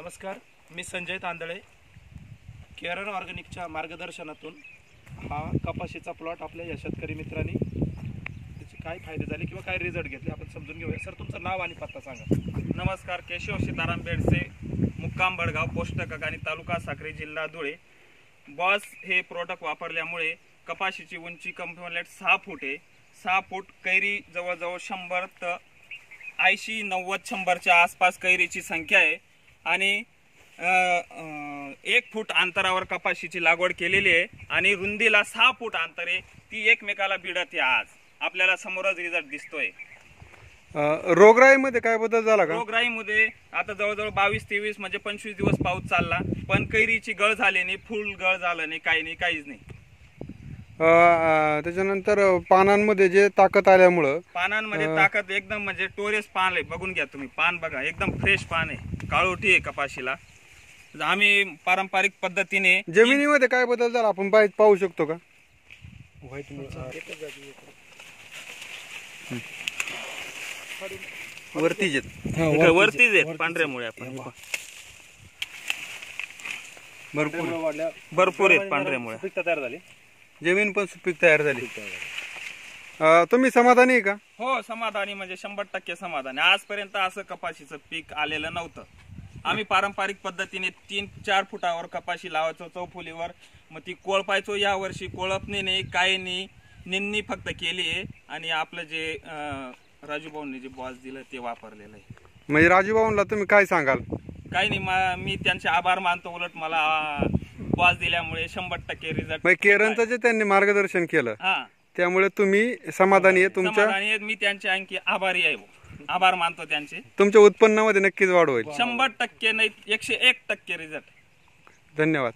नमस्कार, मी संजय तांदळे. केरन ऑर्गॅनिकच्या मार्गदर्शनातून हा कपाशीचा प्लॉट आपल्या या शेतकरी मित्रांनी त्याचे काय फायदे झाले किंवा काय रिझल्ट घेतले आपण समजून घेऊया. सर, तुमचं नाव आणि पत्ता सांगा. नमस्कार, केशव सीताराम बेडसे, मुक्काम बडगाव, पोस्ट ककानी, तालुका साक्री, जिल्हा धुळे. बॉस हे प्रोडक्ट वापरल्यामुळे कपाशीची उंची कंप्लीट 6 फूट आहे. 6 फूट कैरी जवळजवळ 100 तर 80-90-100च्या आसपास कैरीची संख्या आहे आणि 1 फूट अंतरावर कपाशीची लागवड केलेली आहे आणि रुंदीला 6 फूट अंतर आहे. ती एकमेकाला भिडत आहे. आज आपल्याला समोरच रिझल्ट दिसतोय. रोगराईमध्ये काय बदल झाला का? रोगराईमध्ये आता जवळजवळ 22-23 म्हणजे 25 दिवस पाऊस चालला, पण कैरीची गळ झाली नाही, फुल गळ झालं नाही, काही नाही, काहीच नाही. त्याच्यानंतर पानांमध्ये जे ताकद आल्यामुळं पानांमध्ये ताकद एकदम म्हणजे टोरेस पान आहे. बघून घ्या तुम्ही, पान बघा, एकदम फ्रेश पान आहे, काळोठी आहे कपाशीला. आम्ही पारंपरिक पद्धतीने जमिनीमध्ये काय बदल झाला आपण पाहू शकतो का? वरतीच आहेत पांढऱ्यामुळे आपण भरपूर आहेत पांढऱ्यामुळे तयार झाली, जमीन पण सुपीक तयार झाली. तुम्ही समाधानी आहे का? हो, समाधानी म्हणजे 100% समाधानी. आजपर्यंत असं कपाशीचं पीक आलेलं नव्हतं. आम्ही पारंपरिक पद्धतीने 3-4 फुटावर कपाशी लावायचो चौफुलीवर, मग ती कोळपायचो. या वर्षी कोळपणे नाही, काही नाही, निंदणी फक्त केली आहे आणि आपलं जे राजूभाऊंनी जे बॉस दिलं ते वापरलेलं आहे. म्हणजे राजूभाऊंना तुम्ही काय सांगाल? काही नाही, मी त्यांचे आभार मानतो. उलट मला बॉस दिल्यामुळे 100% रिझल्ट. केरनचं जे त्यांनी मार्गदर्शन केलं त्यामुळे तुम्ही समाधानी आहे? तुमच्या मी त्यांचे आणखी आभारी आहे, आभार मानतो त्यांचे. तुमच्या उत्पन्नामध्ये नक्कीच वाढ होईल. 100% नाही, 101% रिझल्ट. धन्यवाद.